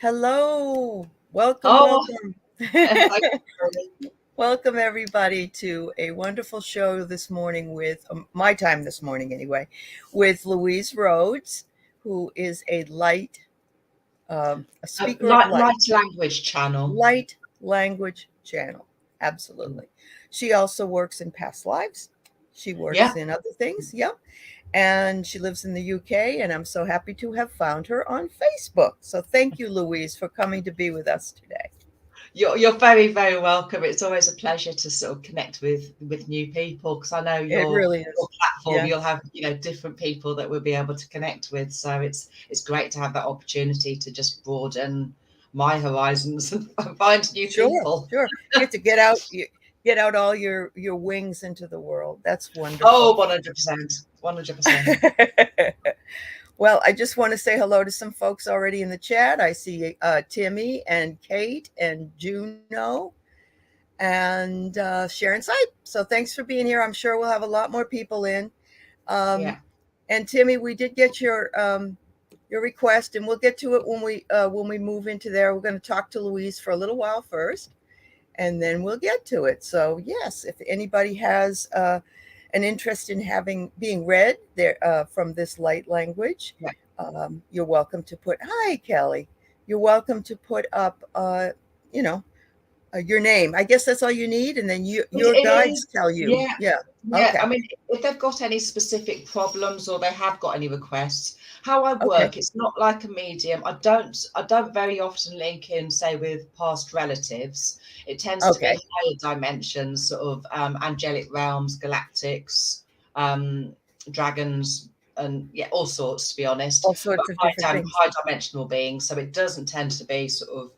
Hello. Welcome, Oh, welcome. thank you. Welcome, everybody, to a wonderful show this morning with my time this morning, anyway, with Louise Rhodes, who is a speaker of Light language channel. light language channel. Absolutely. She also works in past lives. She Yeah, works in other things. Yep. And she lives in the UK, and I'm so happy to have found her on Facebook. So thank you, Louise, for coming to be with us today. you're very welcome. It's always a pleasure to sort of connect with new people because I know It really your is. platform. Yeah. You'll have different people that we'll be able to connect with. So it's great to have that opportunity to just broaden my horizons and find new Sure, people. sure. Get to get out all your wings into the world. That's Oh, wonderful. 100%, 100%. Well, I just want to say hello to some folks already in the chat. I see Timmy and Kate and Juno and Sharon Sipe. So thanks for being here. I'm sure we'll have a lot more people in. Um, Yeah, and Timmy, we did get your request, and we'll get to it when we move into there. We're going to talk to Louise for a little while first, and then we'll get to it. So yes, if anybody has an interest in having being read there from this light language, yeah. you're welcome to put. Hi, Kelly. You're welcome to put up. You know, your name. I guess that's all you need, and then your It guides is. tell you. Yeah. Yeah. Yeah, Okay. I mean, if they've got any specific problems or they have got any requests, how I Okay. work, it's not like a medium. I don't very often link in, say, with past relatives. It tends to be Okay. higher dimensions, sort of angelic realms, galactics, um, dragons, and yeah, all sorts, to be honest. All But sorts of different things. high dimensional beings, so it doesn't tend to be sort of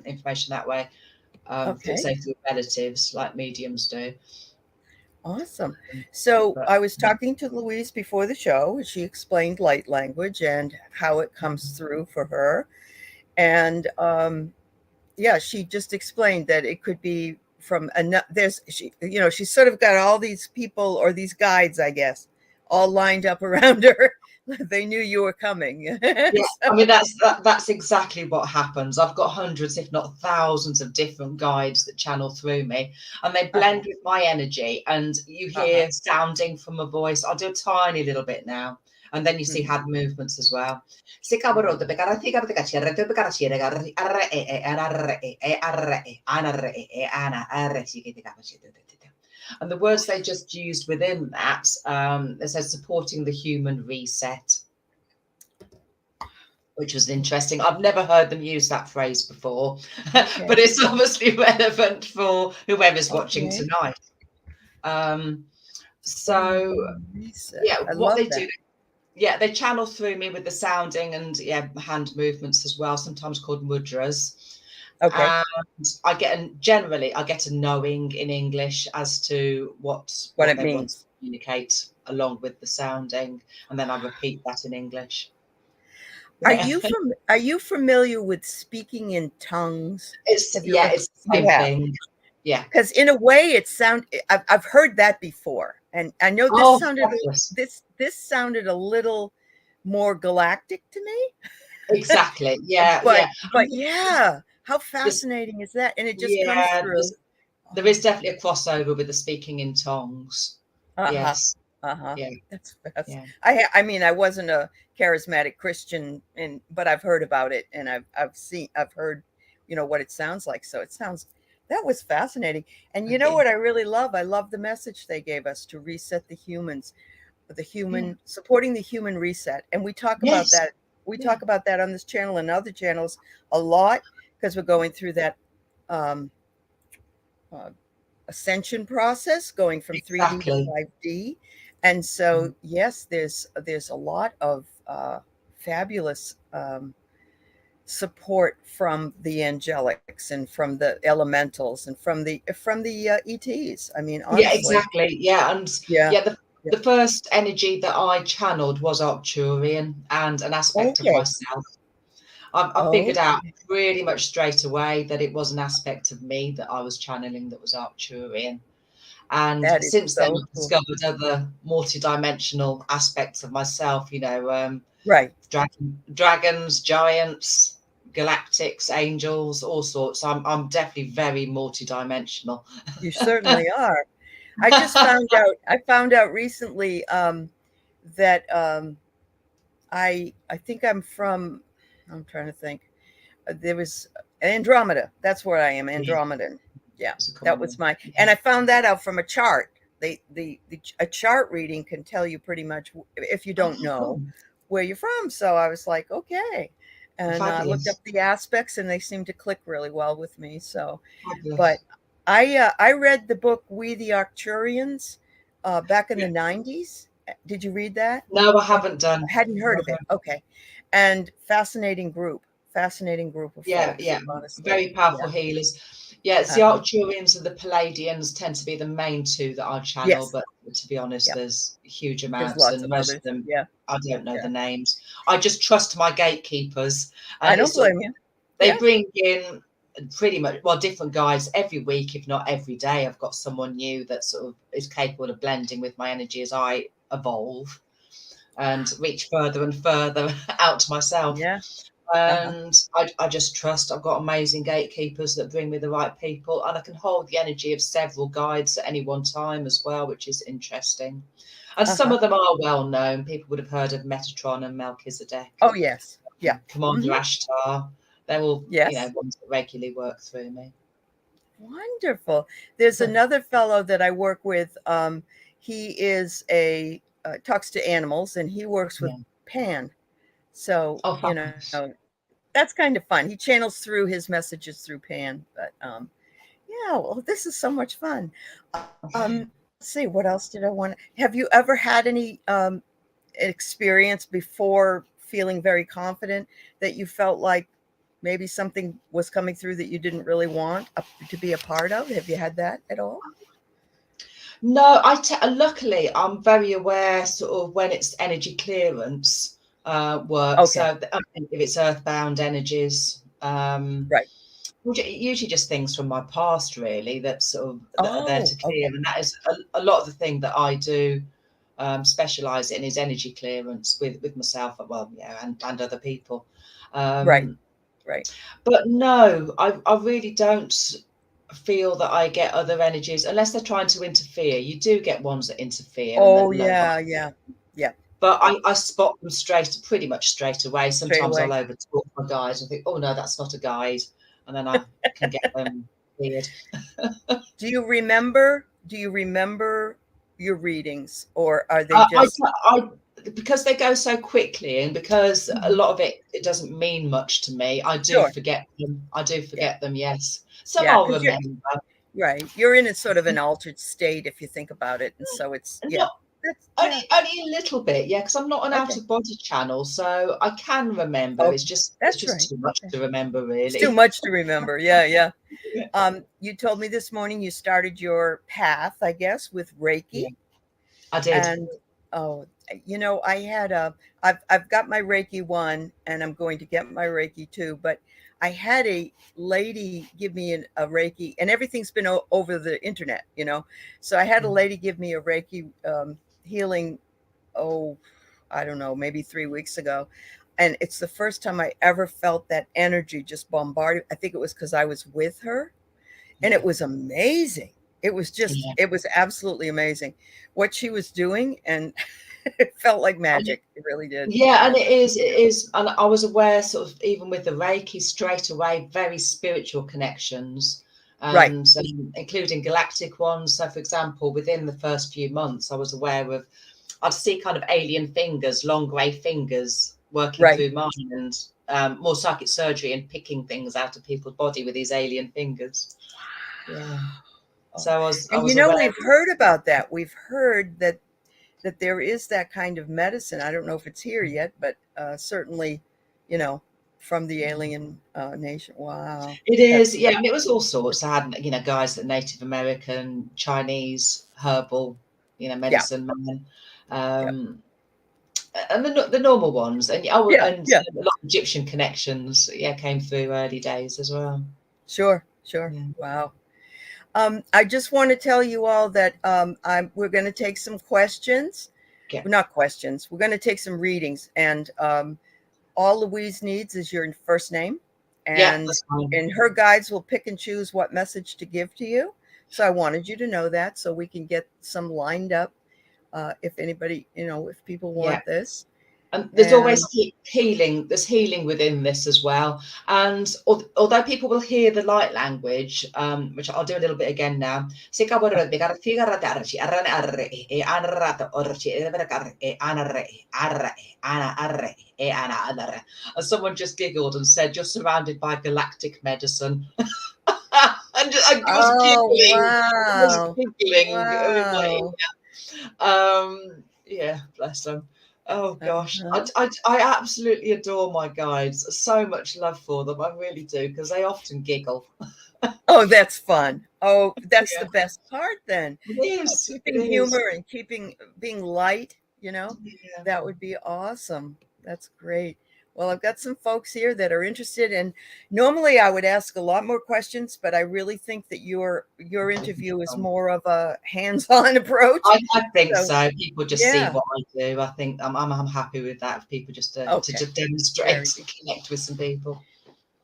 information that way. Okay. Say through relatives like mediums do. Awesome. So But I was talking to Louise before the show. She explained light language and how it comes through for her. And yeah, she just explained that it could be from there's she's sort of got all these people or these guides, I guess, all lined up around her. They knew you were coming. yeah, So, I mean that's exactly what happens. I've got hundreds, if not thousands, of different guides that channel through me, and they uh-huh, blend with my energy. And you uh-huh. hear sounding from a voice. I'll do a tiny little bit now, and then you see Mhm, hand movements as well. mhm. And the words they just used within that, it says supporting the human reset, which was interesting. I've never heard them use that phrase before, but Okay. it's obviously relevant for whoever's watching Okay. tonight. Um, Supporting so, human reset. yeah, I what love they do, that. yeah, they channel through me with the sounding and yeah, hand movements as well, sometimes called mudras. Okay. And generally I get a knowing in English as to What what it they want to means. communicate along with the sounding, and then I repeat that in English. Are Yeah. you familiar with speaking in tongues? It's Have you yeah, ever it's the you same have? thing. Yeah. Because in a way I've heard that before, and I know Oh, fabulous. this sounded a little more galactic to me, Exactly. Yeah, but yeah. I but mean, yeah, how this, fascinating is that? And it just comes yeah, through. there Oh, is definitely a crossover with the speaking in tongues. uh-huh. Yes. Uh-huh. Yeah. That's fast. Yeah. I mean, I wasn't a charismatic Christian, and but I've heard about it, and I've heard, what it sounds like. So it sounds that was fascinating. And you know Okay. what I really love? I love the message they gave us to reset the Yeah. human supporting the human reset. And we talk about Yes. that. We Yeah. talk about that on this channel and other channels a lot because we're going through that um, uh, ascension process going from 3D to Exactly. 5D. And so, Mm. yes, there's a lot of fabulous support from the angelics and from the elementals and from the ETs. I mean, Yeah, honestly, exactly. Yeah, and yeah, yeah, yeah. the first energy that I channeled was Arcturian and an aspect of Okay. myself. I Oh, figured out pretty much straight away that it was an aspect of me that I was channeling that was Arcturian. And that is since then, so I've cool. discovered other multi-dimensional aspects of myself, Right. dragons, giants, galactics, angels, all sorts. I'm definitely very multidimensional. You certainly are. I just found out recently that I think I'm trying to think. There was Andromeda. That's where I am, Yeah, Andromedan. Yeah, it's a that common was one. my, Yeah. and I found that out from a chart. A chart reading can tell you pretty much, if you don't Oh, know, cool. where you're from. So I was like, okay, and I looked up Fabulous. the aspects, and they seemed to click really well with me. So, but Fabulous. I read the book We the Arcturians back in Yeah. the 90s. Did you read that? No, I Or haven't done. hadn't heard of it? Okay, and fascinating group of Yeah, folks. yeah, Honestly, very powerful yeah. healers. Yeah, it's the Uh-huh. Arcturians and the Palladians tend to be the main two that I channel, Yes. but to be honest, Yeah. there's huge There's amounts, lots and of most of others. them Yeah. I don't know Yeah. the names. I just trust my gatekeepers, I and don't it's sort of, blame you. they Yeah. bring in pretty much, well, different guys every week, if not every day. I've got someone new that sort of is capable of blending with my energy as I evolve and reach further and further out to myself. Yeah. Uh-huh. And I just trust I've got amazing gatekeepers that bring me the right people, and I can hold the energy of several guides at any one time as well, which is interesting. And some Uh-huh. of them are well known. People would have heard of Metatron and Melchizedek Oh, and yes. Yeah. Commander Mhm. Ashtar. They're all, Yes. ones that regularly work through me. Wonderful. There's another fellow that I work with. He is a talks to animals, and he works with Yeah. Pan. So, Oh, fabulous. that's kind of fun. He channels through his messages through Pan. But yeah, well, this is so much fun. Let's see, what else did I want? Have you ever had any experience before feeling very confident that you felt like maybe something was coming through that you didn't really want to be a part of? Have you had that at all? No, luckily I'm very aware sort of when it's energy clearance work. Okay, So if it's earthbound energies, right. usually just things from my past really that sort of that are there Oh, to clear, okay. and that is a lot of the thing that I do specialize in is energy clearance with myself, well, yeah, and other people. Right, Um, right. but no, I really don't feel that I get other energies unless they're trying to interfere. You do get ones that interfere and Oh, that low, yeah, yeah, yeah, but yeah. I spot them pretty much straight away. Straight Sometimes I'll away. over talk my guide and think, oh no, that's not a guide, and then I can get them cleared. Do you remember your readings, or are they I, just? I because they go so quickly, and because a Mhm. lot of it doesn't mean much to me, I do Sure. forget them. I do Yeah. forget them. Yes, some Yeah, I'll because you're remember. right. You're in a sort of an altered state if you think about it, and so it's yeah. Not That's only yeah. only a little bit, yeah, because I'm not an out Okay. of body channel, so I can remember. Okay. It's That's just right. too much Okay. to remember, It's too really. much to remember. Yeah, yeah. Yeah, You told me this morning you started your path, I guess, with yeah, Reiki. I did. And oh, I had I've got my Reiki 1, and I'm going to get my Reiki 2, but I had a lady give me a Reiki, and everything's been over the internet. So I had a lady give me a Reiki healing, oh, I don't know, maybe 3 weeks ago. And it's the first time I ever felt that energy just bombarded. I think it was because I was with her, and Yeah, it was amazing. yeah. It was absolutely amazing what she was doing. And it felt like And magic. It really did. yeah, and it is, and I was aware sort of even with the Reiki straight away, very spiritual connections, Right, and including galactic ones. So, for example, within the first few months, I was aware of, I'd see kind of alien fingers, long grey fingers working right. through mine, and more psychic surgery and picking things out of people's body with these alien fingers. Yeah. Oh, So I and was aware. we've heard about that. We've heard that there is that kind of medicine. I don't know if it's here yet, but certainly, you know, from the alien nation. Wow, It is, that's yeah. And it was all sorts. I had, guys that Native American, Chinese, herbal, yeah, medicine man, yeah, um, and the normal ones, and yeah, and yeah. a lot of Egyptian connections, yeah, came through early days as well. Sure, sure. Yeah, Wow. I just want to tell you all that we're going to take some questions. yeah, Well, not questions. We're going to take some readings, and all Louise needs is your first name, Yeah, and that's fine. her guides will pick and choose what message to give to you. So I wanted you to know that so we can get some lined up if anybody, if people Yeah. want this. And there's always And healing. There's healing within this as well. And although people will hear the light language, which I'll do a little bit again now. And someone just giggled and said, "You're surrounded by galactic medicine." And I was oh, giggling. I was wow. giggling. It was like, Wow. yeah, bless them. Oh gosh, Uh-huh. I absolutely adore my guides. So much love for them. I really do, because they often giggle. Oh, that's fun. Oh, that's the Yeah, best part then. it is. It Keeping is. humor and being light, Yeah. that would be awesome. That's great. Well, I've got some folks here that are interested, and normally I would ask a lot more questions, but I really think that your interview is more of a hands-on approach. I think So, so. People just see yeah. what I do. I think I'm happy with that. For people just to Okay. just demonstrate Very and connect with some people.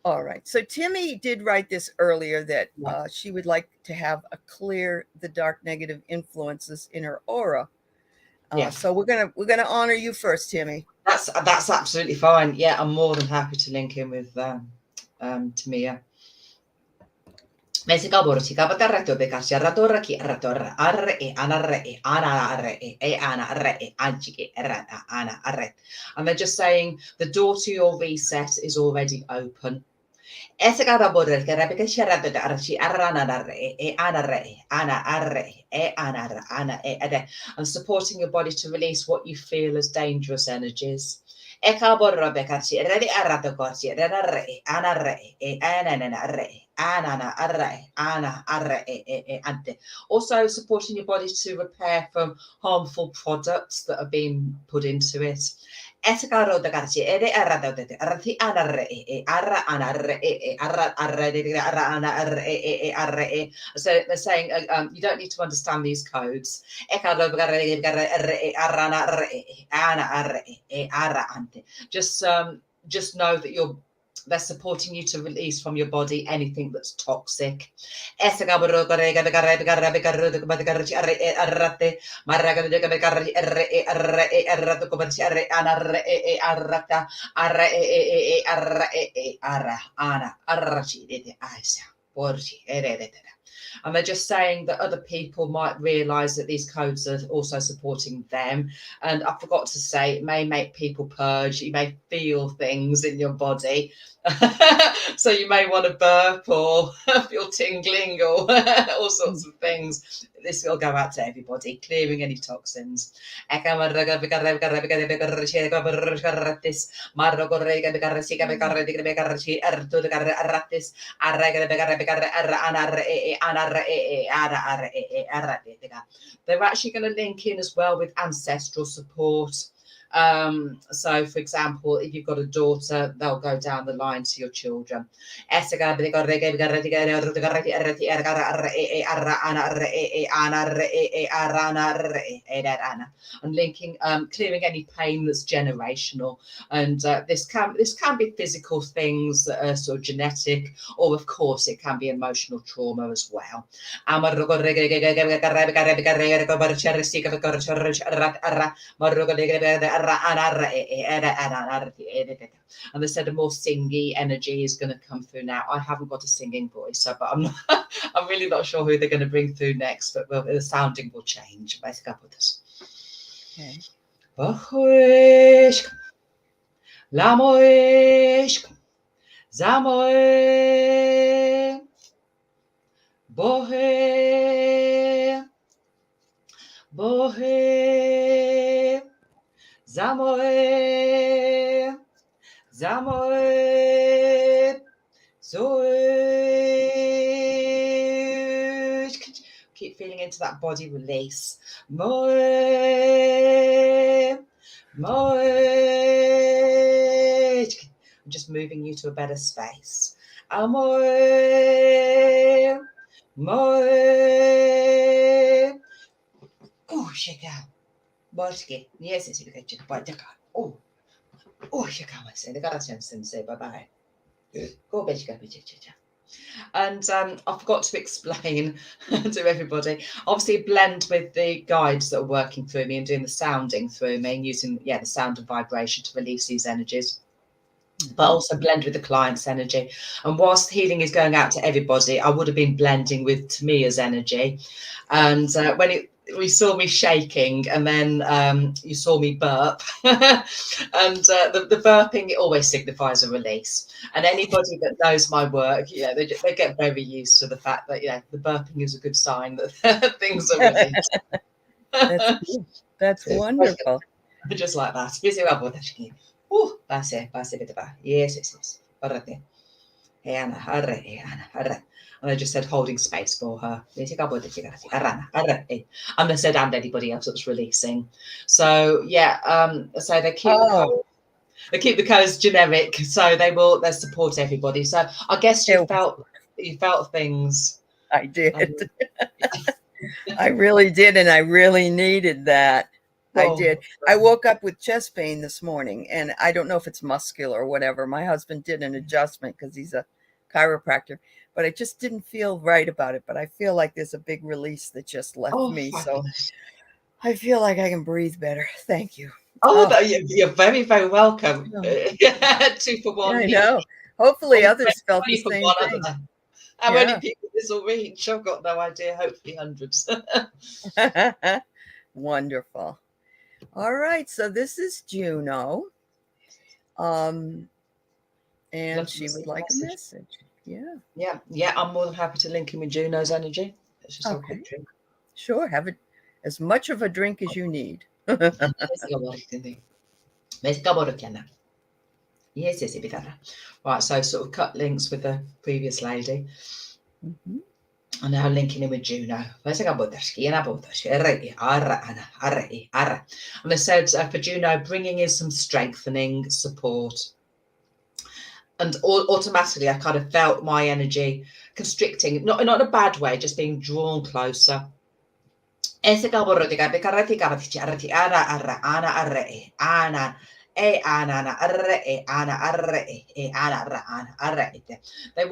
All right. So Timmy did write this earlier that Yeah. she would like to have a clear the dark negative influences in her aura. Yeah. So we're gonna honor you first, Timmy. That's absolutely fine. Yeah, I'm more than happy to link in with Tamia. Meisi kabursi kapatarra tobekas ja ratorra ki ratorra arre e anarre e ana arre e ana arre e anchiki erata ana arre. And they're just saying the door to your reset is already open. Esegara border kerabika sharada archi arana arre e anarre e ana arre e ana ana e ade. And supporting your body to release what you feel as dangerous energies. Eka borra bekarsi ready arato corsi arre e anarre e anana arre. Ana arre, ana arre ante. Also supporting your body to repair from harmful products that are being put into it. Escaro da garci ede arra de arti anarre arra anarre arra arra arre arre. So they're saying you don't need to understand these codes. Ecaro arra arra ante. Just know that they're supporting you to release from your body anything that's toxic. And they're just saying that other people might realize that these codes are also supporting them. And I forgot to say, it may make people purge. You may feel things in your body. So you may want to burp or feel tingling or all sorts of things. This will go out to everybody, clearing any toxins. They're actually going to link in as well with ancestral support. So for example, if you've got a daughter, they'll go down the line to your children. And linking, clearing any pain that's generational. And this can be physical things that are sort of genetic, or of course it can be emotional trauma as well. And they said a more singy energy is going to come through now. I haven't got a singing voice, so but I'm really not sure who they're going to bring through next, but the sounding will change. Basically, I'll put this. Okay. Bohe, Bohe, Zamoe, Zamoe, Zoe. Keep feeling into that body release. Moe, Moe. I'm just moving you to a better space. Amoe, Moe. Oh, shika. Borski. Yes, it's a good. Oh, oh, shika. Say the Galatian say bye bye. And I forgot to explain to everybody, obviously blend with the guides that are working through me and doing the sounding through me and using the sound and vibration to release these energies, but also blend with the client's energy. And whilst healing is going out to everybody, I would have been blending with Tamia's energy. And when we saw me shaking, and then you saw me burp, and the burping, it always signifies a release. And anybody that knows my work, they get very used to the fact that the burping is a good sign that things are released. That's cool. That's wonderful. Just like that. Yes. And I just said holding space for her. And they said, and anybody else that's releasing. So so they keep the codes generic, so they'll support everybody. So I guess you felt things. I did. I really did, and I really needed that. I did. I woke up with chest pain this morning, and I don't know if it's muscular or whatever. My husband did an adjustment because he's a chiropractor, but I just didn't feel right about it. But I feel like there's a big release that just left me. Fabulous. So I feel like I can breathe better. Thank you. You're very, very welcome. 2 for 1. I know. Hopefully others felt the same thing. How many people this will reach? I've got no idea. Hopefully hundreds. Wonderful. All right. So this is Juno. And she would like a message. Yeah. I'm more than happy to link in with Juno's energy. Let's just have a quick drink. Sure. Have as much of a drink as you need. Yes, right, so sort of cut links with the previous lady. And now linking in with Juno. And they said for Juno, bringing in some strengthening support. And automatically, I kind of felt my energy constricting, not in a bad way, just being drawn closer. They will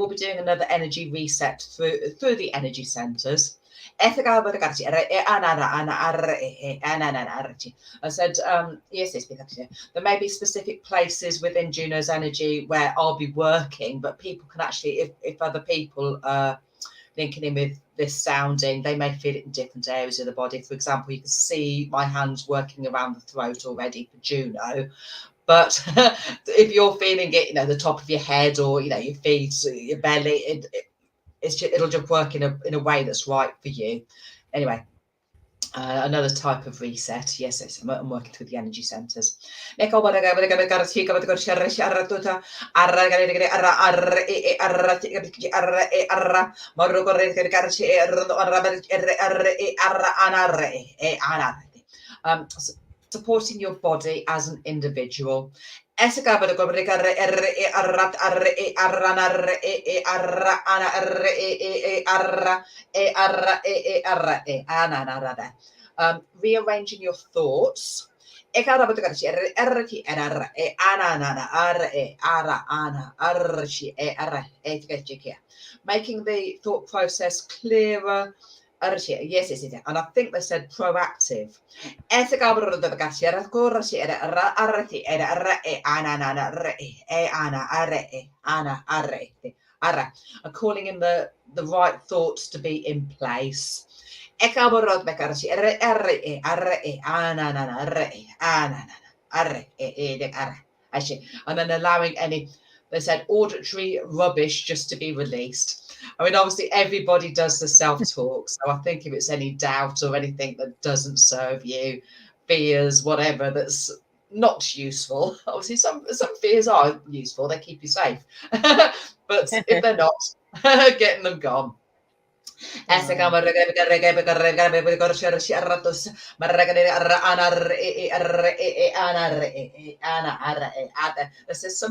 be doing another energy reset through the energy centers. I said, yes, there may be specific places within Juno's energy where I'll be working, but people can actually, if other people are linking in with this sounding, they may feel it in different areas of the body. For example, you can see my hands working around the throat already for Juno. But if you're feeling it, the top of your head or, your feet, your belly, it'll just work in a way that's right for you. Anyway, another type of reset. Yes, I'm working through the energy centers. Supporting your body as an individual. Rearranging your thoughts. Making the thought process clearer. Yes. And I think they said proactive. And calling in the right thoughts to be in place. And then allowing any, they said, auditory rubbish just to be released. I mean, obviously, everybody does the self-talk. So I think if it's any doubt or anything that doesn't serve you, fears, whatever, that's not useful. Obviously, some fears are useful. They keep you safe. But if they're not, getting them gone. Some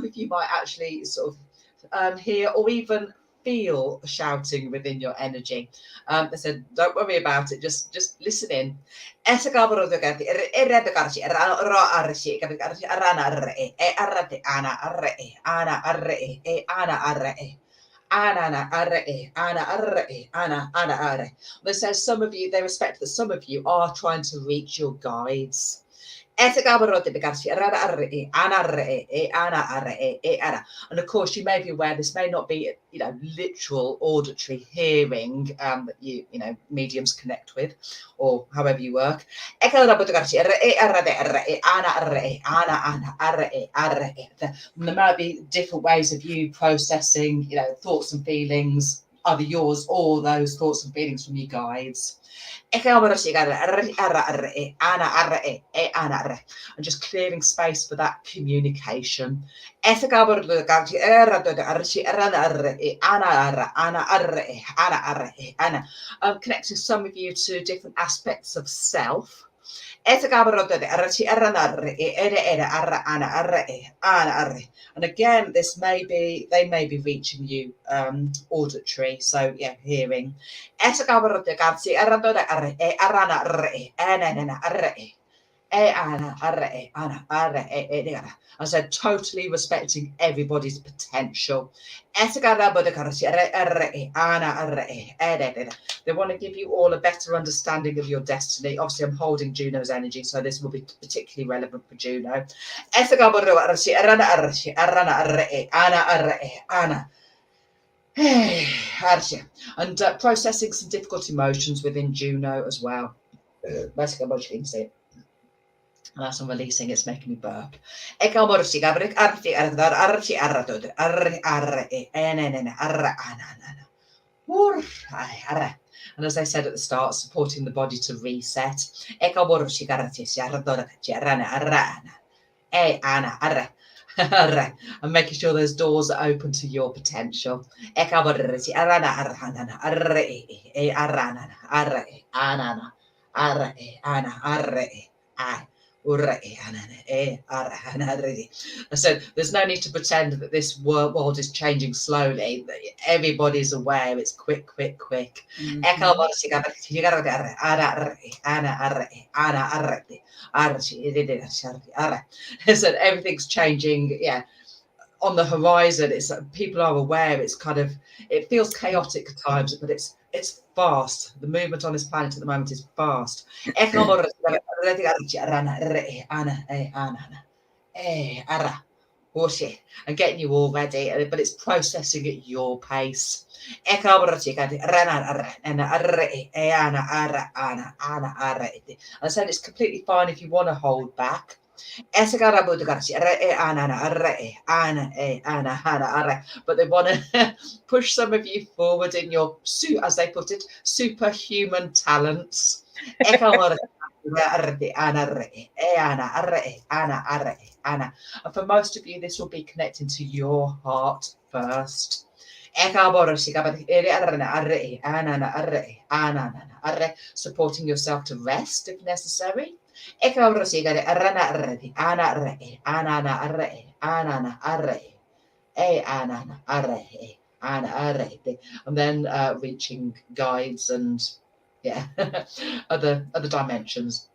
of you might actually sort of hear or even feel shouting within your energy. They said, don't worry about it, just listen in. They say some of you, they respect that some of you are trying to reach your guides. And of course, you may be aware this may not be, literal auditory hearing that you mediums connect with, or however you work. There might be different ways of you processing, thoughts and feelings, either yours or those thoughts and feelings from your guides. And just clearing space for that communication. Connecting some of you to different aspects of self. And again, they may be reaching you auditory, so yeah, hearing. I said, totally respecting everybody's potential. They want to give you all a better understanding of your destiny. Obviously, I'm holding Juno's energy, so this will be particularly relevant for Juno. And processing some difficult emotions within Juno as well. And as I'm releasing, it's making me burp. And as I said at the start, supporting the body to reset. And making sure those doors are open to your potential. So there's no need to pretend that this world is changing slowly. Everybody's aware it's quick. So everything's changing, on the horizon. It's people are aware. It's it feels chaotic at times, but it's fast. The movement on this planet at the moment is fast. And getting you all ready, but it's processing at your pace. I said it's completely fine if you want to hold back. But they want to push some of you forward in your, as they put it, superhuman talents. And for most of you, this will be connecting to your heart first. Supporting yourself to rest if necessary. And then reaching guides and other dimensions.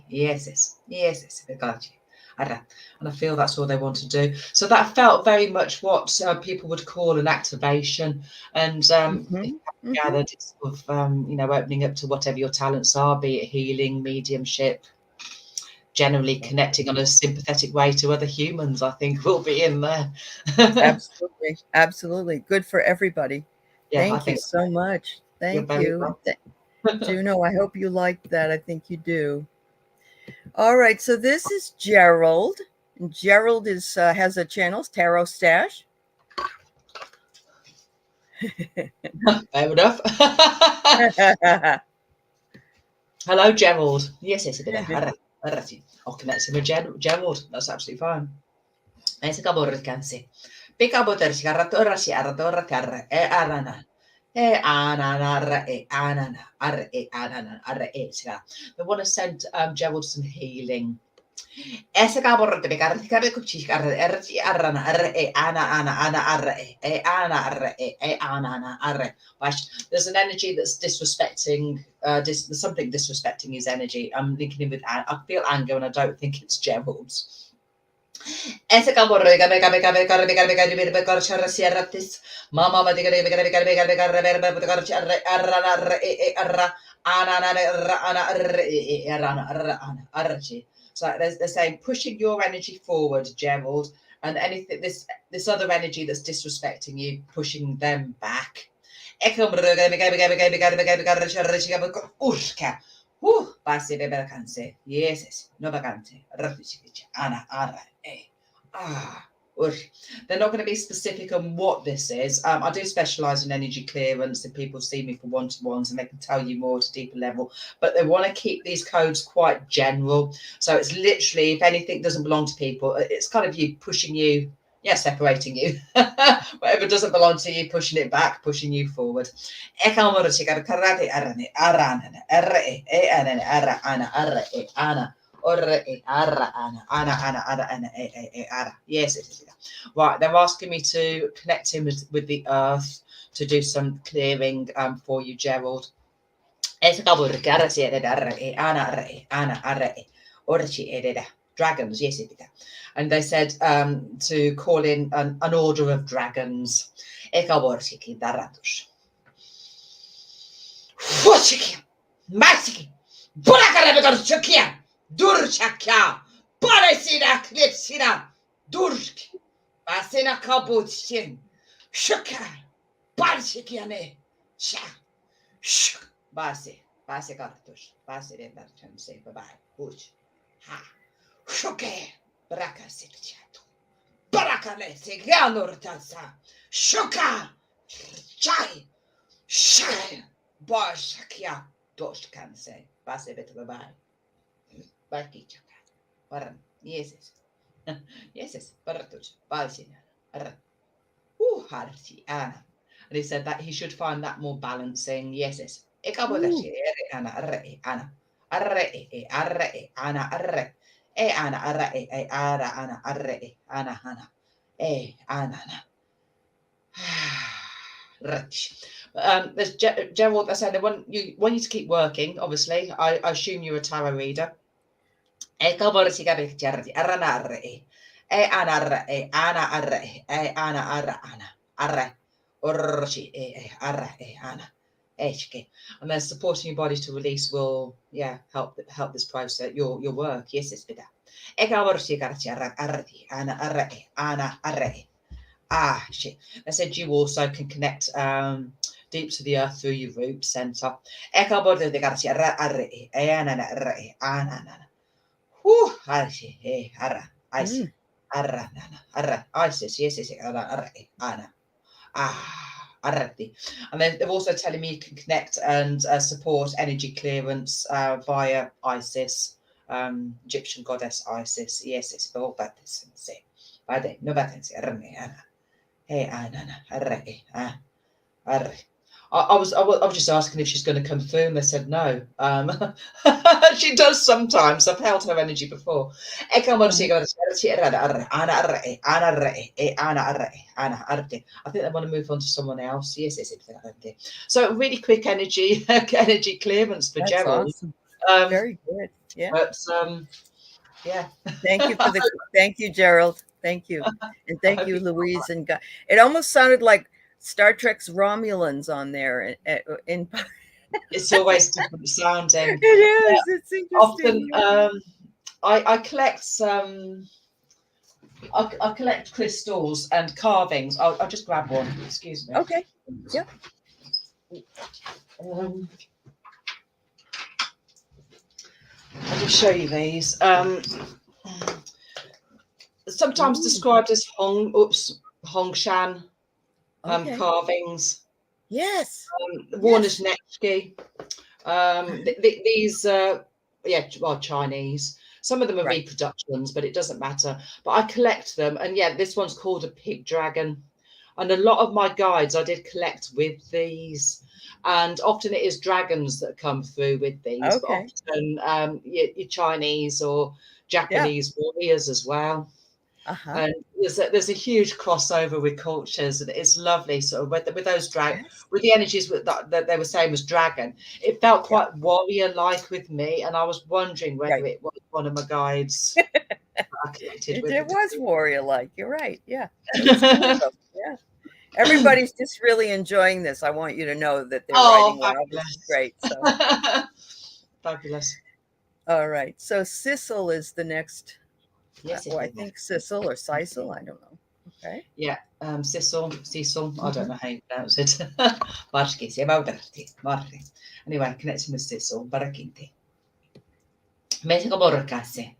Yes. And I feel that's all they want to do. So that felt very much what people would call an activation, and gathered it's sort of opening up to whatever your talents are, be it healing, mediumship, generally connecting on a sympathetic way to other humans. I think will be in there. Absolutely good for everybody. Thank you so much. Thank you. Juno, I hope you liked that. I think you do. All right, so this is Gerald. Gerald has a channel, Tarot Stash. Fair enough. Hello, Gerald. Yes, I'll connect him with Gerald. That's absolutely fine. They want to send Gerald some healing. Esa kabor de begar de carre kuchik arana arre. There's an energy that's disrespecting. There's something disrespecting his energy. I'm linking him with. I feel anger, and I don't think it's Gerald's. Esa kabor de begar charra sierratis. Mama de begar arra. So they're saying pushing your energy forward, Gerald, and anything this other energy that's disrespecting you, pushing them back. Yes, no vacante. They're not going to be specific on what this is. I do specialize in energy clearance, and people see me for one-to-ones and they can tell you more at a deeper level, but they want to keep these codes quite general. So it's literally, if anything doesn't belong to people, it's kind of you pushing you, separating you. Whatever doesn't belong to you, pushing it back, pushing you forward. Yes. Right, they're asking me to connect him with the earth to do some clearing for you, Gerald. Dragons, yes, and they said to call in an order of dragons. Durchaka, Paresina, Klipsina, Durk, Basina Kabutshin, Shuka, Barsikiane, Sha, Shuk, Basi, Basikartus, Basi, say bye bye, Bush, Ha, Shuke, Braka Sikchatu, Barakale, Siganurtasa, Shuka, Chai, Shai, Barshakia, Dosh can say, Basi, bye bye. Yes, and he said that he should find that more balancing. Yes. There's Gerald. I said they want you to keep working. Obviously, I assume you're a tarot reader. And then supporting your body to release will help this process, your work. Yes, it's better. Shit. I said you also can connect deep to the earth through your root center. Isis, yes, and then they're also telling me you can connect and support energy clearance via Isis, Egyptian goddess Isis. Yes, it's all about this. No I was just asking if she's going to confirm. They said no. She does sometimes. I've held her energy before. I think they want to move on to someone else. Yes. So really quick energy clearance for That's Gerald. awesome. Very good. Yeah. But yeah. Thank you, Gerald. Thank you. And thank you, Louise. And God, it almost sounded like Star Trek's Romulans on there. It's always different sounding. It is. It's interesting. Often, I collect I collect crystals and carvings. I'll just grab one. Excuse me. Okay. Yeah. I'll just show you these. Sometimes described as Hongshan carvings. Yes. Warner's Nechki. These Chinese. Some of them are reproductions, but it doesn't matter. But I collect them, and this one's called a pig dragon. And a lot of my guides I did collect with these. And often it is dragons that come through with these, but Okay. often your Chinese or Yeah. Japanese warriors as well. Uh-huh. And there's a huge crossover with cultures, and it's lovely. Sort of with those Yes. with the energies that they were saying was dragon, it felt Yeah. quite warrior-like with me, and I was wondering whether Right. it was one of my guides that I connected with. It was warrior-like. You're right. Yeah. It was two of them. Yeah. Everybody's just really enjoying this. I want you to know that they're Oh, writing well. This is fabulous! great. So, Fabulous. all right. So Sizzle is the next. Yes, it Well, I is. think Sizzle or Sisal. I don't know. Okay. Yeah, Cecil. I don't Hmm. know how you pronounce it. Barski, se vaudarti, Marri. Anyway, connecting with Cecil, Barakinti. Meitä borkasi.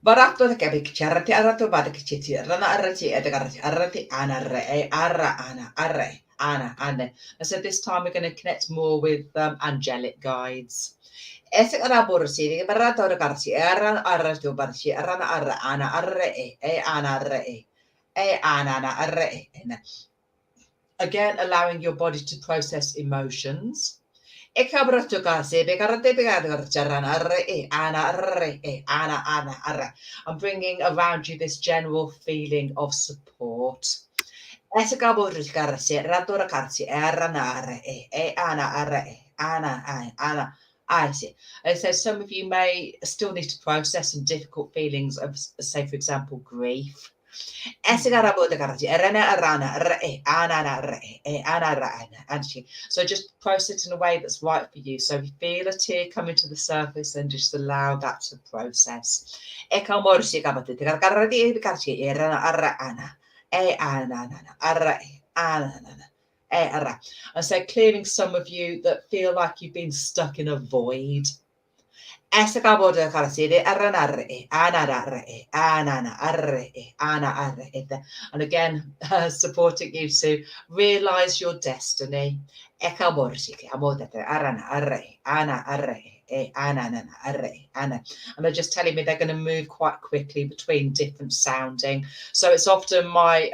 Baratto da kävi charti arratto badkici rana arrati edagarti arrati anarre arre ana ane. I said this time we're going to connect more with angelic guides. Esek ara borsi baratto da garti aran arratto barci rana arra ana arre ana arre ana arre. Again, allowing your body to process emotions. I'm bringing around you this general feeling of support. I see. And so some of you may still need to process some difficult feelings of, say, for example, grief. Mhm. So just process it in a way that's right for you. So if you feel a tear coming to the surface, then just allow that to process. And so clearing some of you that feel like you've been stuck in a void. And again, supporting you to realize your destiny. And they're just telling me they're going to move quite quickly between different sounding. So it's often my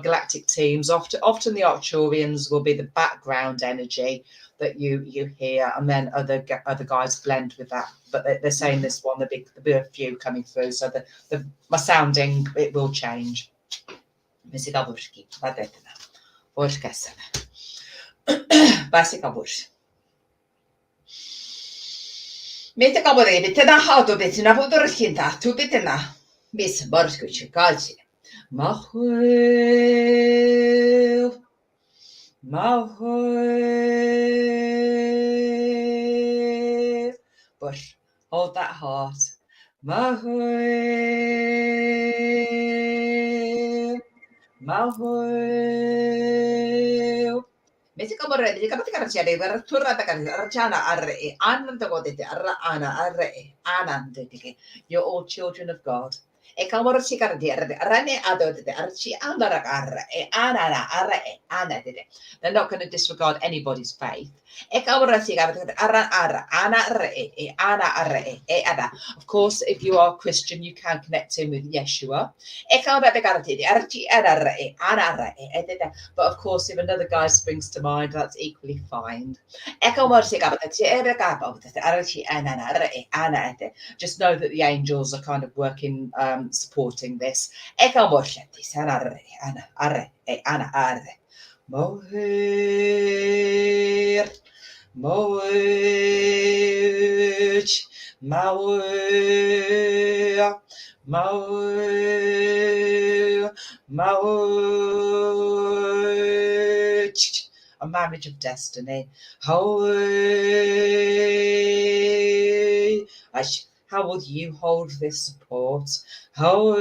galactic teams, often the Arcturians will be the background energy that you hear, and then other guys blend with that. But they're saying this one, there'll be a few coming through, so my sounding, it will change. Meitä kabore bitena hauto bitena podorkinta tu bitena mis borskuchi kalsi. Mahue Mahue. Bush, hold that heart. Mahue. Mahue. Metika borre, metika pati karciare, turra ta karciana arre, anan ta godete, arra ana arre, anan te. You're all children of God. E kamoro sikardi rane adodete archi andara arre, anana arre, anadete. They're not going to disregard anybody's faith. Of course, if you are Christian, you can connect in with Yeshua. But of course, if another guy springs to mind, that's equally fine. Just know that the angels are kind of working, supporting this. Moher, Mawich, Mawer, Mawer, Mawich. A marriage of destiny. How will you hold this support? How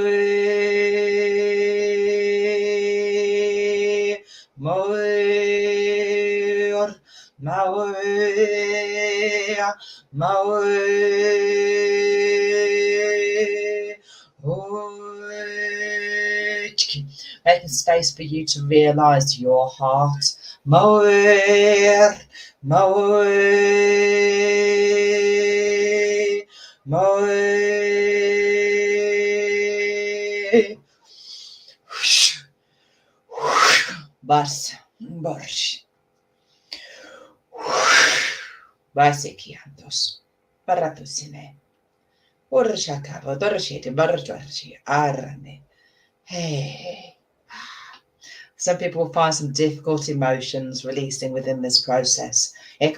Moer, Mawer, Mawer, making space for you to realize your heart. Moer, Moer, Moer. Bas. Borsh. Basikiantos. Paratusine. Borshakabo. Dorshiti. Borjorshi. Arane. Hey. Some people will find some difficult emotions releasing within this process. But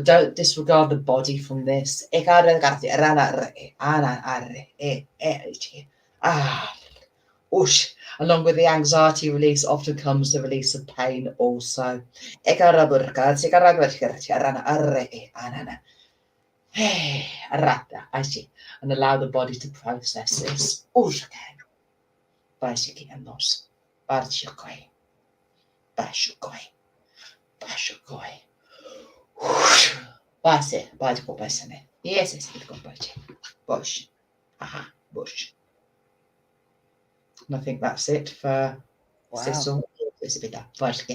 don't disregard the body from this. Along with the anxiety release often comes the release of pain also. And allow the body to process this. Yes, bush. Aha, bush. And I think that's it for Sizzle. It's a bit of Perfect.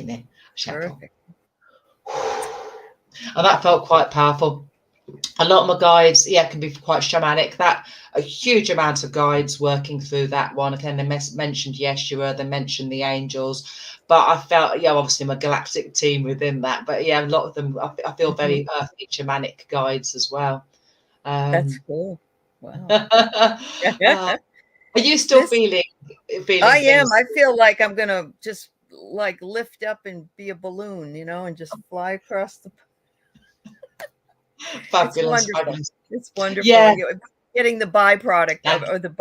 And that felt quite powerful. A lot of my guides, can be quite shamanic. That a huge amount of guides working through that one. Again, they mentioned Yeshua, they mentioned the angels, but I felt, obviously my galactic team within that. But a lot of them, I feel very earthly shamanic guides as well. That's cool. Wow. Are you still feeling I am. things? I feel like I'm gonna just like lift up and be a balloon, and just fly across the. Fabulous, It's wonderful. fabulous. It's wonderful. Yeah. Getting the byproduct of, or the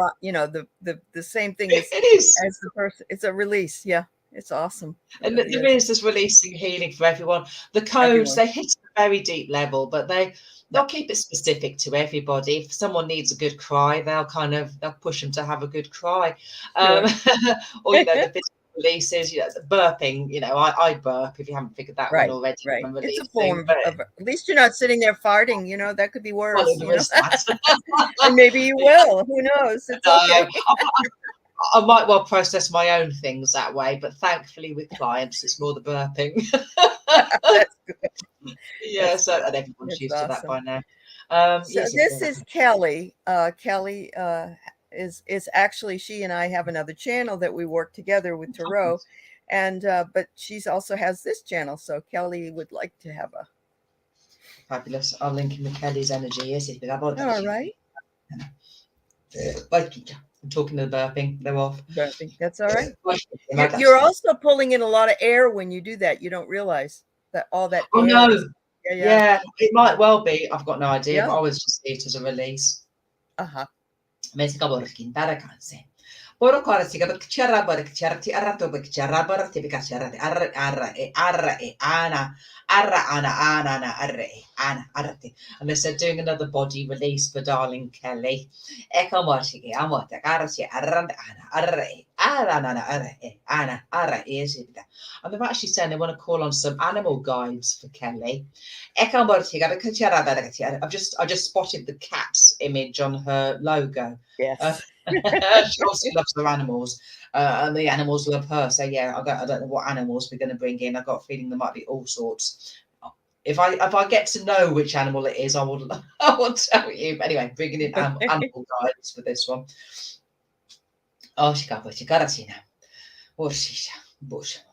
same thing It is. as the person. It's a release. Yeah, it's awesome. And there is this releasing healing for everyone. The codes, they hit a very deep level, but they'll keep it specific to everybody. If someone needs a good cry, they'll push them to have a good cry. Or the physical releases, the burping, I burp if you haven't figured that one already. Right. It's a form of, at least you're not sitting there farting, that could be worse. And maybe you will. Who knows? It's okay. I might well process my own things that way, but thankfully with clients, it's more the burping. That's good. So and everyone's used to that by now. So this is Kelly. Kelly is actually, she and I have another channel that we work together with Tarot, and but she's also has this channel. So Kelly would like to have a fabulous. I'll link in with Kelly's energy. Yes, all right. I'm talking to the burping. They're off. Burping. That's all right. You're also pulling in a lot of air when you do that. You don't realize that all that. Oh air no. Yeah, it might well be. I've got no idea. But I always just see it as a release. And they said doing another body release for darling Kelly. And they've actually said they want to call on some animal guides for Kelly. I just spotted the cat's image on her logo. Yes. She obviously loves her animals, and the animals love her. So I don't know what animals we're going to bring in. I've got a feeling there might be all sorts. If I get to know which animal it is, I will tell you. But anyway, bringing in animal guides for this one. Oh, she got it now. Bush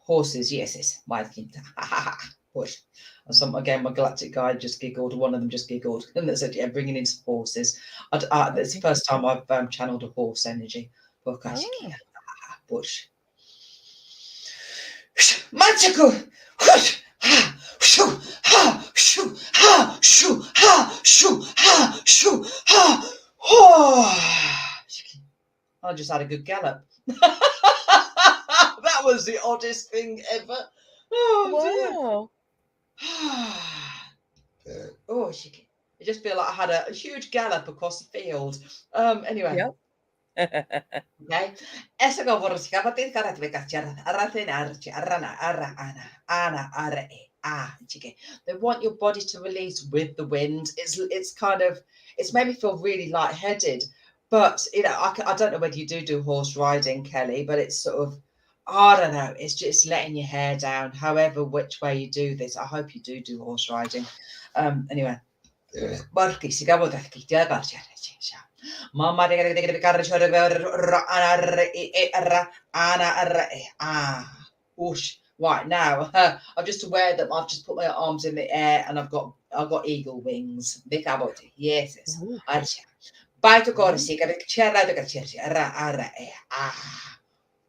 horses, yes, bush. And again, my galactic guide just giggled. One of them just giggled, and they said, bringing in some horses. It's the first time I've channeled a horse energy. Bush. Magical. I just had a good gallop. That was the oddest thing ever. Oh, dear. I just feel like I had a huge gallop across the field. Anyway. Yep. Okay. They want your body to release with the wind. It's made me feel really lightheaded. But I don't know whether you do horse riding, Kelly, but it's sort of, I don't know, it's just letting your hair down. However, which way you do this, I hope you do horse riding. Anyway. Mama right now, I'm just aware that I've just put my arms in the air and I've got eagle wings. Yes, yes. Ooh. Baito corsi, c'era da cerci,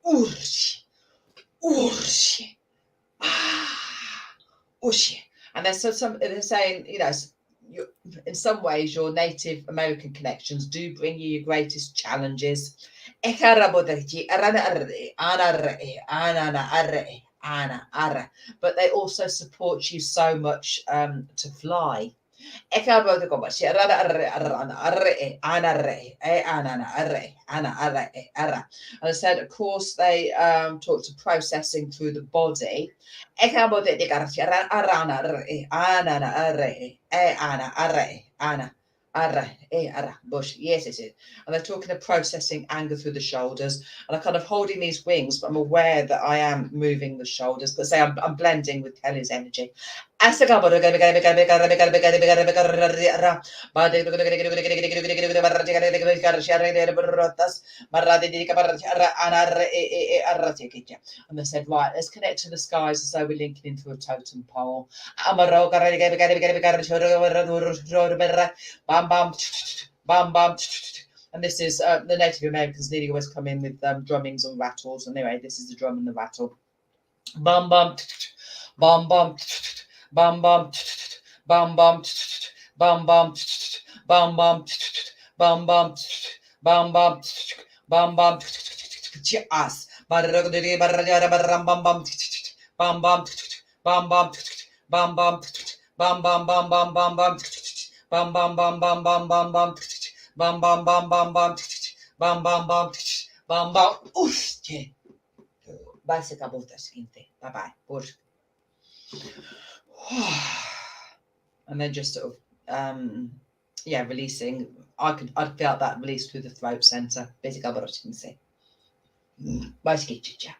ursi, ursi, ursi. And there's some they're saying, in some ways, your Native American connections do bring you your greatest challenges. But they also support you so much to fly. And I said, of course, they talk to processing through the body. Bush, yes, it is. And they're talking of processing anger through the shoulders. And I'm kind of holding these wings, but I'm aware that I am moving the shoulders. But say I'm blending with Kelly's energy. And they said, right, let's connect to the skies as though we're linking into a totem pole. Bam, bam, bam, bam. And this is the Native Americans nearly always come in with drummings and rattles. And anyway, this is the drum and the rattle. Bam, bam, bam, bam, bam, bam, bam, bam, bam, bam, bam, bam, bam, bam, bam, bam, bam, bam, us. Bam, bam, bam, bam, bam, bam, bam, bam, bam, bam, bam, bam, bam, bam, bam, bam. Bam bam bam bam bam bam bam bam bam bam bam bam bam bam bam bam bam. Usche. Basica volta seguinte. Bye bye. Por. And then just sort of releasing. I felt that release through the throat center. Basica volta seguinte. Basica.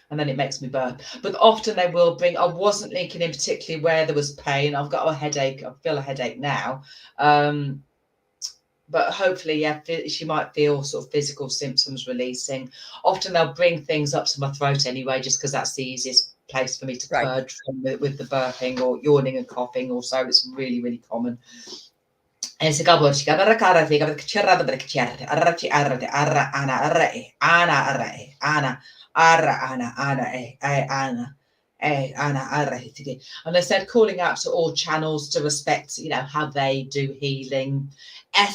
And then it makes me burp. But often they will bring, I wasn't linking in particularly where there was pain. I've got a headache. I feel a headache now. But hopefully, she might feel sort of physical symptoms releasing. Often they'll bring things up to my throat anyway, just because that's the easiest place for me to purge from with the burping or yawning and coughing also. It's really, really common. And it's and I said, calling out to all channels to respect, how they do healing. And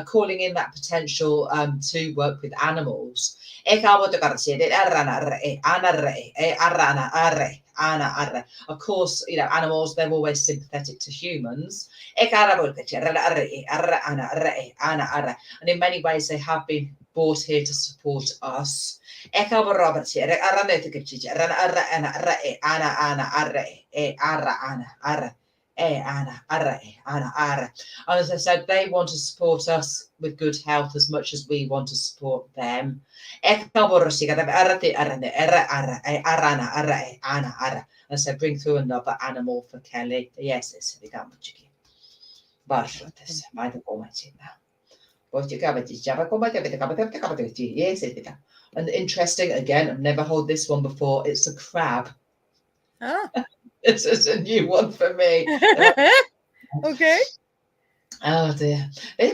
calling in that potential to work with animals. Of course, animals, they're always sympathetic to humans. And in many ways, they have been brought here to support us. And as I said, they want to support us with good health as much as we want to support them. And so bring through another animal for Kelly. Yes, it's the Gambuchiki. Barshotis, my information now. Yes, and interesting again, I've never heard this one before. It's a crab. Ah. This is a new one for me. Okay. Oh dear. I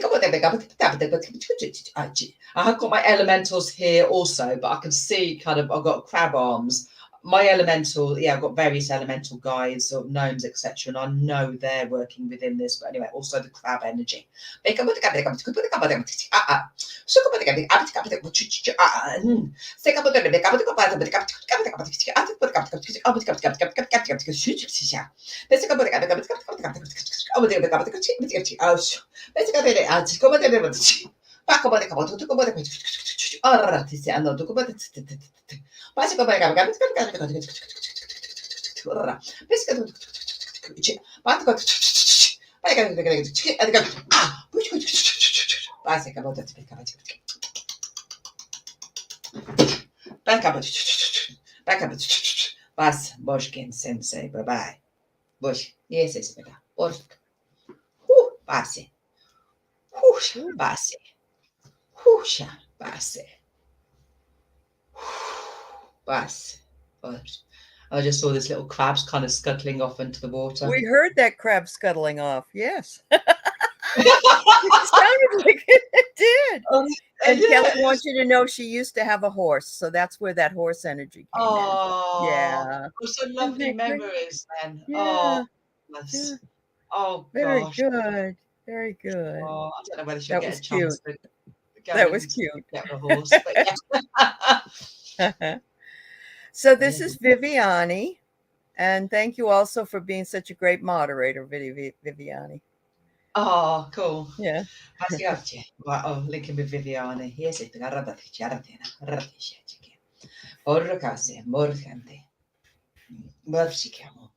have got my elementals here also, but I can see I've got crab arms. My elemental, I've got various elemental guides or gnomes, etc. And I know they're working within this, but anyway, also the crab energy. Bas, Boshkin Sensei, bye bye. Bush, yes, it's better. Bosh, whoo, Basi, whoosh, Basi, whoosha, Basi, Bas, Bush. I just saw this little crabs kind of scuttling off into the water. We heard that crab scuttling off. Yes. It sounded like it did. And Yeah, Kelly wants you to know she used to have a horse, so that's where that horse energy came in. oh, Yeah. some Isn't lovely that great? memories then. Oh, Yeah. bless. Yeah. Oh Very gosh. good. Very good. Oh, I don't know whether she'll That get was a chance cute. to go That was and cute. get the horse, but yeah. So Oh, this is Viviani, and thank you also for being such a great moderator, Viviani. cool. Yeah. Grazie. Oh, linking with Viviani. Yes, it garabati charatina. Ratisha chicken. Porro case, morgante. Merciamo.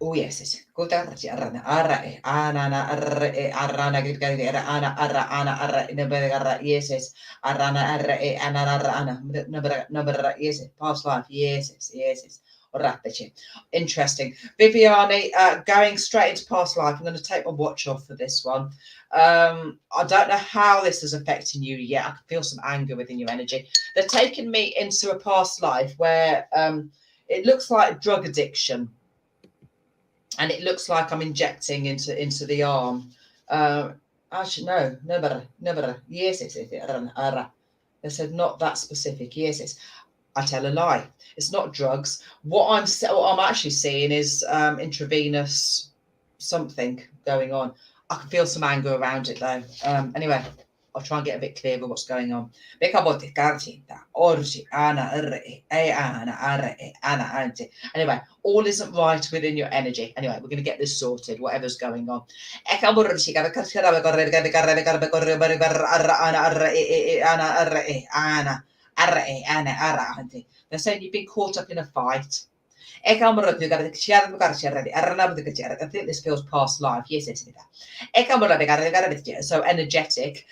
Oh, yes, yes. Kutarci arana ara e anana arra e arana gigari ana arra ana arra nebera yes, yes. Arana arra e anana arra ana nebera yes, past life. Yes, yes, yes, yes. Rapici. Interesting. Viviani, going straight into past life. I'm going to take my watch off for this one. I don't know how this is affecting you yet. I can feel some anger within your energy. They're taking me into a past life where it looks like drug addiction, and it looks like I'm injecting into the arm. Actually, no, never. Yes, it's they said not that specific. Yes, it's. I tell a lie. It's not drugs. What I'm actually seeing is intravenous something going on. I can feel some anger around it though. Anyway, I'll try and get a bit clearer what's going on. Anyway, all isn't right within your energy. Anyway, we're going to get this sorted, whatever's going on. They're saying you've been caught up in a fight. I think this feels past life. Yes, it's so energetic.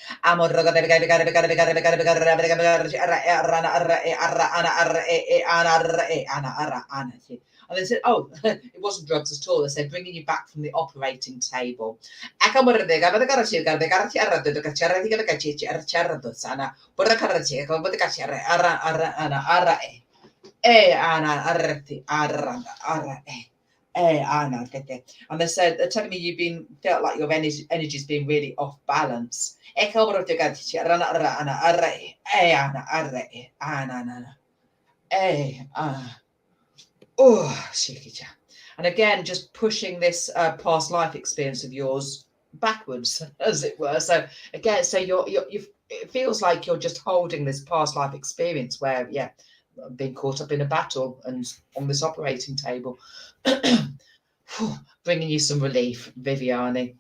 And they said, oh, it wasn't drugs at all. They said bringing you back from the operating table. And they said, they're telling me you've been felt like your energy's been really off balance. And again, just pushing this past life experience of yours backwards, as it were. So again, so you it feels like you're just holding this past life experience where, yeah, being caught up in a battle and on this operating table. Bringing you some relief, Viviani.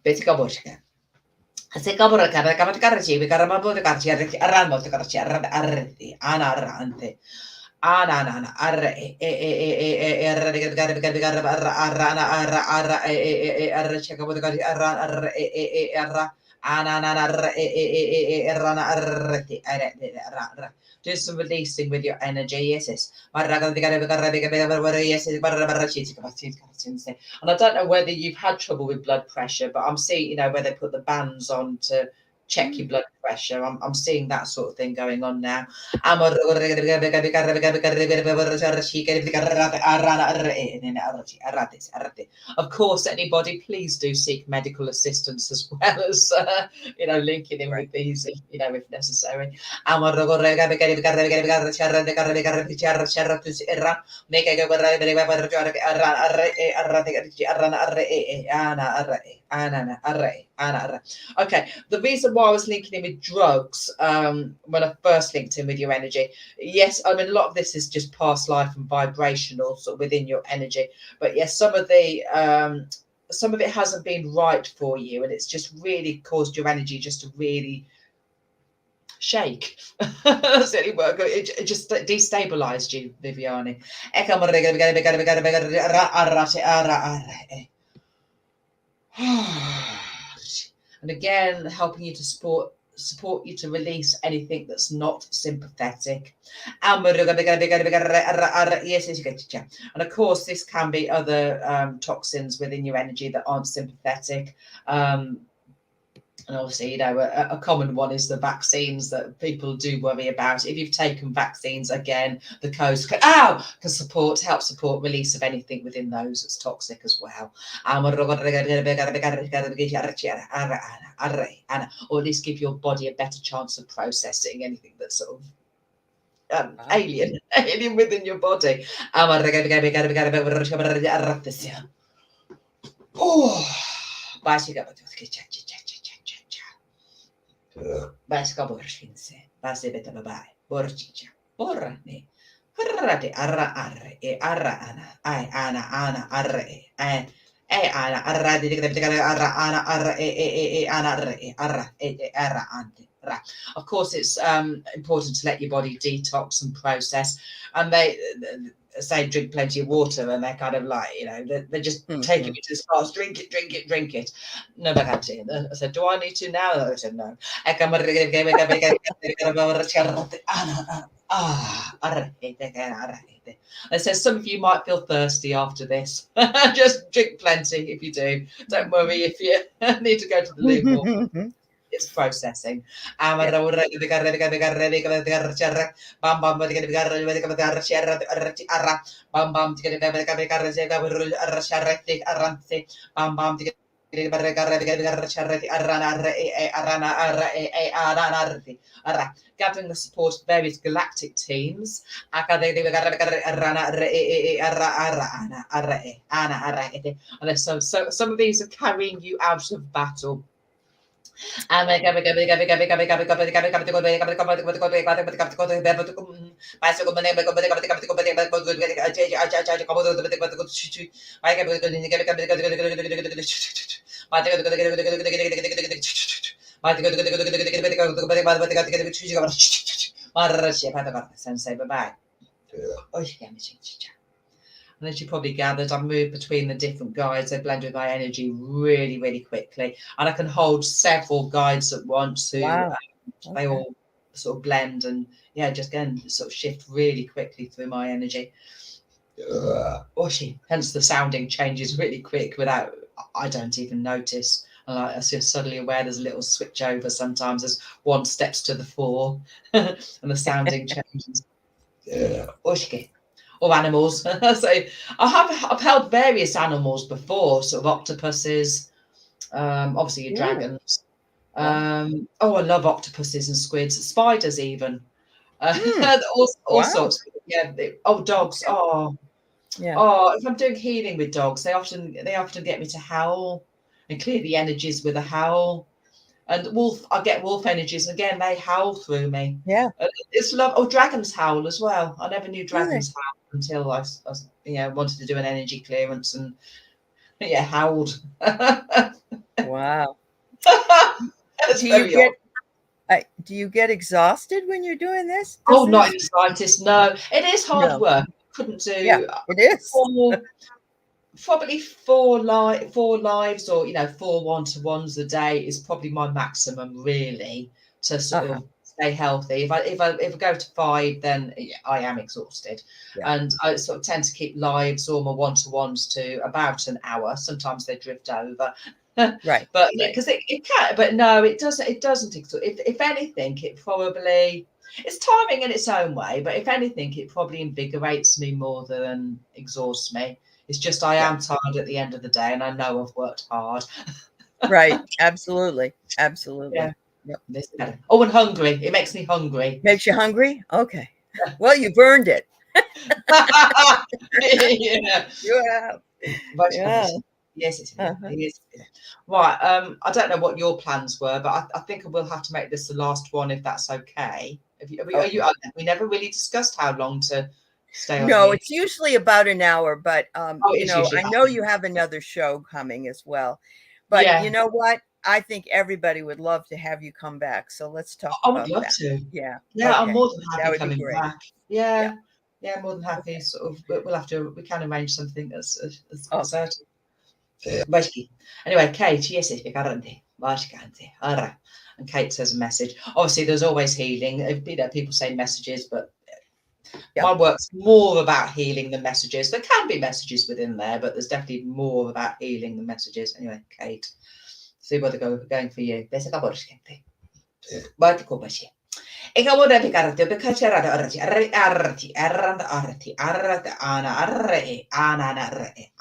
Do some releasing with your energy, yes. And I don't know whether you've had trouble with blood pressure, but I'm seeing, where they put the bands on to check your blood pressure. I'm seeing that sort of thing going on now. Of course, anybody, please do seek medical assistance as well as, linking in with these, if necessary. Okay, the reason why I was linking in with drugs, when I first linked in with your energy, yes, I mean, a lot of this is just past life and vibrational, sort of within your energy. But yes, some of it hasn't been right for you, and it's just really caused your energy just to really shake. That's the only word. It just destabilized you, Viviani. And again, helping you to support you to release anything that's not sympathetic. And of course, this can be other toxins within your energy that aren't sympathetic. And obviously, a common one is the vaccines that people do worry about. If you've taken vaccines, again, the codes can help support release of anything within those that's toxic as well. Or at least give your body a better chance of processing anything that's sort of alien within your body. Baska borșinse, base beta babai, borcicia, borrane, harrate arra arre, e arra ana arre, ana arra de arra ana arra ana arra ante. Of course, it's important to let your body detox and process, and they say drink plenty of water, and they're kind of like, they're just taking it as fast. Drink it. No, I had to. I said, do I need to now? I said, no. I said, some of you might feel thirsty after this. Just drink plenty if you do. Don't worry if you need to go to the loo. It's processing. Gathering the support of various galactic teams. And so some of these are carrying you out of battle. And as you probably gathered, I move between the different guides. They blend with my energy really, really quickly. And I can hold several guides at once. They all sort of blend and, just again, sort of shift really quickly through my energy. Hence the sounding changes really quick without, I don't even notice. And I just suddenly aware there's a little switch over sometimes as one steps to the fore and the sounding changes. Or animals. So I've held various animals before, sort of octopuses, obviously your dragons. I love octopuses and squids, spiders even. All sorts. Dogs. If I'm doing healing with dogs, they often get me to howl and clear the energies with a howl. And I get wolf energies, and again they howl through me. It's love. Dragons howl as well. I never knew dragons howl until I wanted to do an energy clearance and howled. Wow. Do you get exhausted when you're doing this? Not in the slightest. No, it is hard work. Couldn't do. It is. Probably four lives or 4 one-to-ones a day is probably my maximum really to sort of stay healthy. If I go to 5, then I am exhausted, and I sort of tend to keep lives or my one-to-ones to about an hour. Sometimes they drift over, right? But because it can, but no, it doesn't. It doesn't. If anything, it probably. It's tiring in its own way, but if anything, it probably invigorates me more than exhausts me. It's just I am tired at the end of the day, and I know I've worked hard. Right. Absolutely. Yeah. Yep. And hungry. It makes me hungry. Makes you hungry? Okay. Well, you've earned it. You have. Yes, it is. Right. I don't know what your plans were, but I think I will have to make this the last one if that's okay. We never really discussed how long to stay on. No, it's usually about an hour, but I know you have another show coming as well. But you know what? I think everybody would love to have you come back. So let's talk about that. I would love to. Yeah. I'm more than happy coming back. Yeah, more than happy. Sort of, we can arrange something as certain. Anyway, Kate, yes, And Kate says a message. Obviously, there's always healing. People say messages, but my work's more about healing than messages. There can be messages within there, but there's definitely more about healing than messages. Anyway, Kate, see where they're going for you. Ikaw mo dati karate because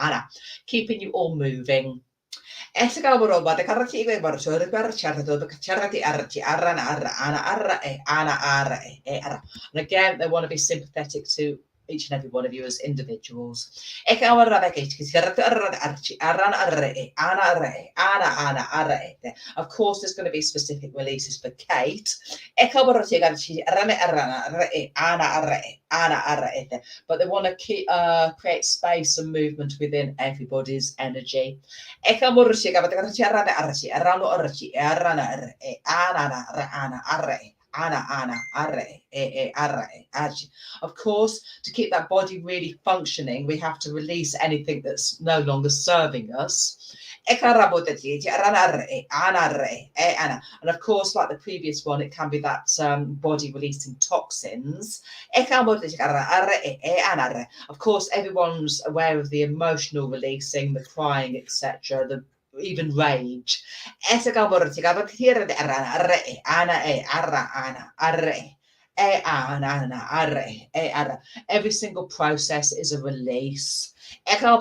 ana keeping you all moving. And again, they want to be sympathetic to each and every one of you as individuals. Of course, there's going to be specific releases for Kate. But they want to create space and movement within everybody's energy. Of course, to keep that body really functioning, we have to release anything that's no longer serving us. And of course, like the previous one, it can be that body releasing toxins. Of course, everyone's aware of the emotional releasing, the crying, etc., the even rage. Every single process is a release. And of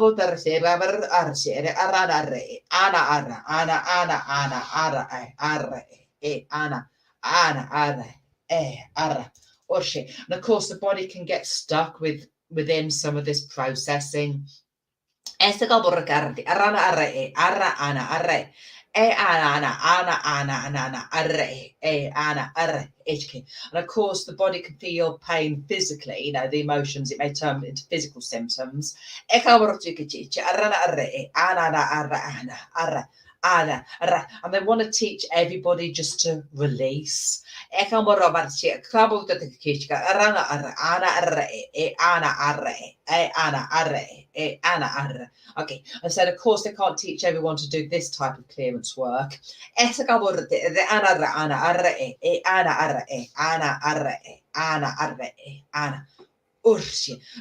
course, the body can get stuck within some of this processing. And of course, the body can feel pain physically, the emotions, it may turn into physical symptoms. And they want to teach everybody just to release. Okay, I said, of course, they can't teach everyone to do this type of clearance work.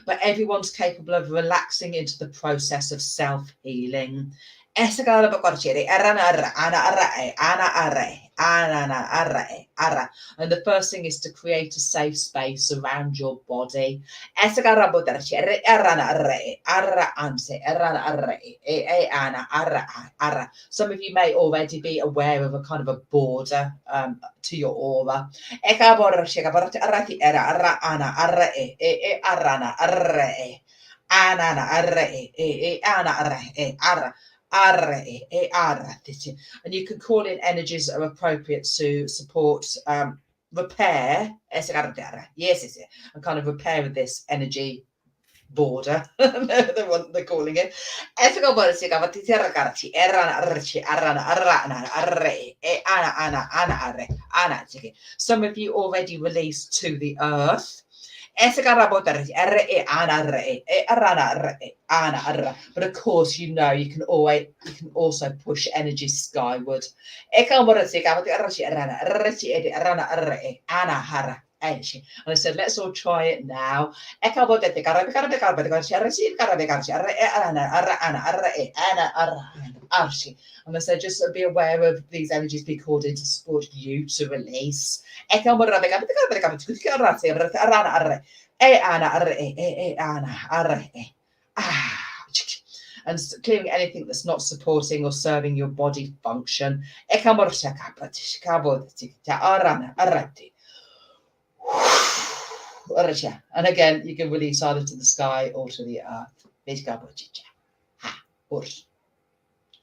But everyone's capable of relaxing into the process of self-healing. And the first thing is to create a safe space around your body. Some of you may already be aware of a kind of a border to your aura. And you can call in energies that are appropriate to support repair, yes, and kind of repair of this energy border, they're calling it. Some of you already released to the earth. But of course, you know you can also push energy skyward. And I said, let's all try it now. And I said, just be aware of these energies be called in to support you to release. And clearing anything that's not supporting or serving your body function. And again, you can release either to the sky or to the earth.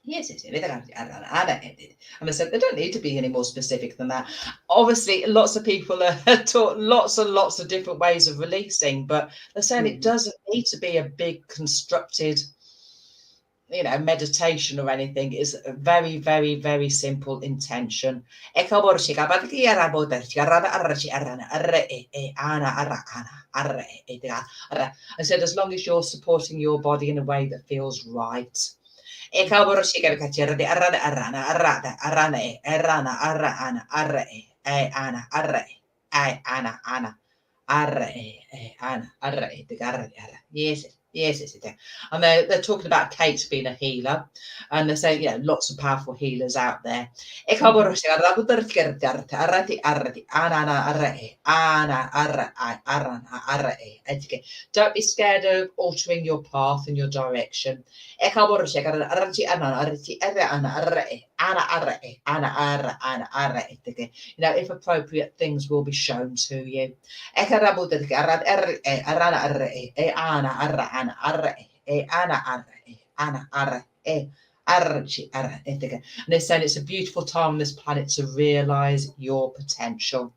Yes. And I said, they don't need to be any more specific than that. Obviously, lots of people are taught lots and lots of different ways of releasing, but they're saying it doesn't need to be a big constructed meditation or anything. Is a very, very, very simple intention. I said, as long as you're supporting your body in a way that feels right. Ikaw baro siya kachira de arana arana arada arana arana arana arra ana arra ana arra ana arra the garra. Yes, yes, it's it. And they're talking about Kate being a healer, and they're saying, you know, lots of powerful healers out there. Ikaw baro siya rabutar kirtarta arati arati ana arra ana arra arana arra. Don't be scared of altering your path and your direction. You know, if appropriate, things will be shown to you. And they're saying it's a beautiful time on this planet to realize your potential.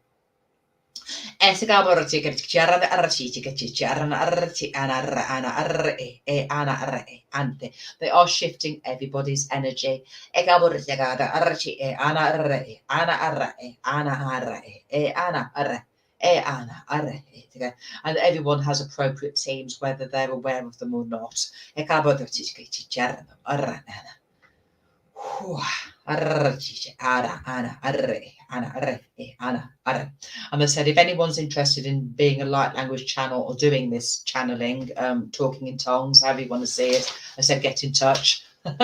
They are shifting everybody's energy. And everyone has appropriate teams, whether they're aware of them or not. And they said if anyone's interested in being a light language channel or doing this channeling, talking in tongues, however you want to see it, I said get in touch. And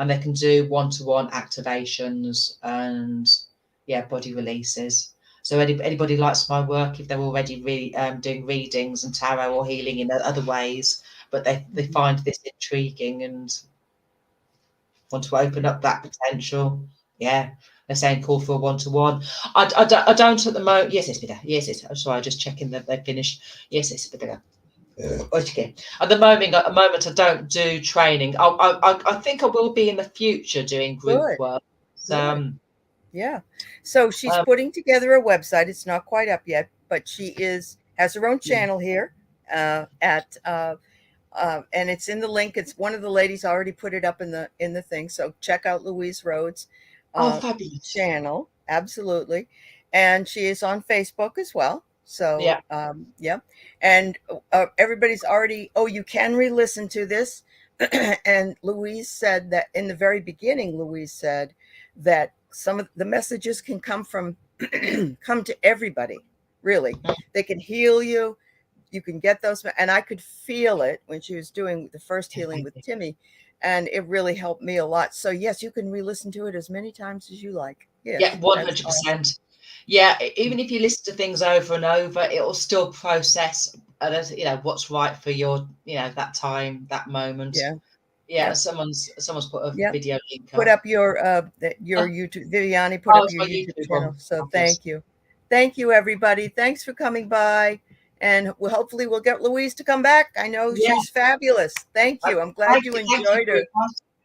they can do one-to-one activations and body releases. So anybody likes my work, if they're already doing readings and tarot or healing in other ways, but they find this intriguing and want to open up that potential, they're saying call for a one-to-one. I don't at the moment. Yes, it's better. Yes, it's. I'm sorry, just checking that they've finished. Yes, it's better. Okay. At the moment, I don't do training. I think I will be in the future doing group work. Yeah. So she's putting together a website. It's not quite up yet, but she has her own channel here and it's in the link. It's one of the ladies already put it up in the thing. So check out Louise Rhodes' channel. Absolutely. And she is on Facebook as well. So and everybody's already. Oh, you can re-listen to this. And Louise said that in the very beginning. Louise said that some of the messages can come to everybody. Really, they can heal you. You can get those, and I could feel it when she was doing the first healing with Timmy, and it really helped me a lot. So yes, you can re-listen to it as many times as you like. Yes, 100%. Awesome. Yeah, even if you listen to things over and over, it will still process, what's right for your, that time, that moment. Yeah. Someone's put a video link up. Put up your YouTube. Viviani put up your YouTube channel. So thank you, everybody. Thanks for coming by. And hopefully we'll get Louise to come back. I know she's fabulous. Thank you. I'm glad you enjoyed her.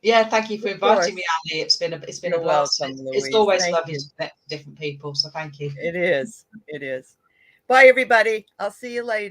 Thank you for inviting me, Ali. It's been a blast. Welcome, it's always lovely to connect with different people. So thank you. It is. Bye, everybody. I'll see you later.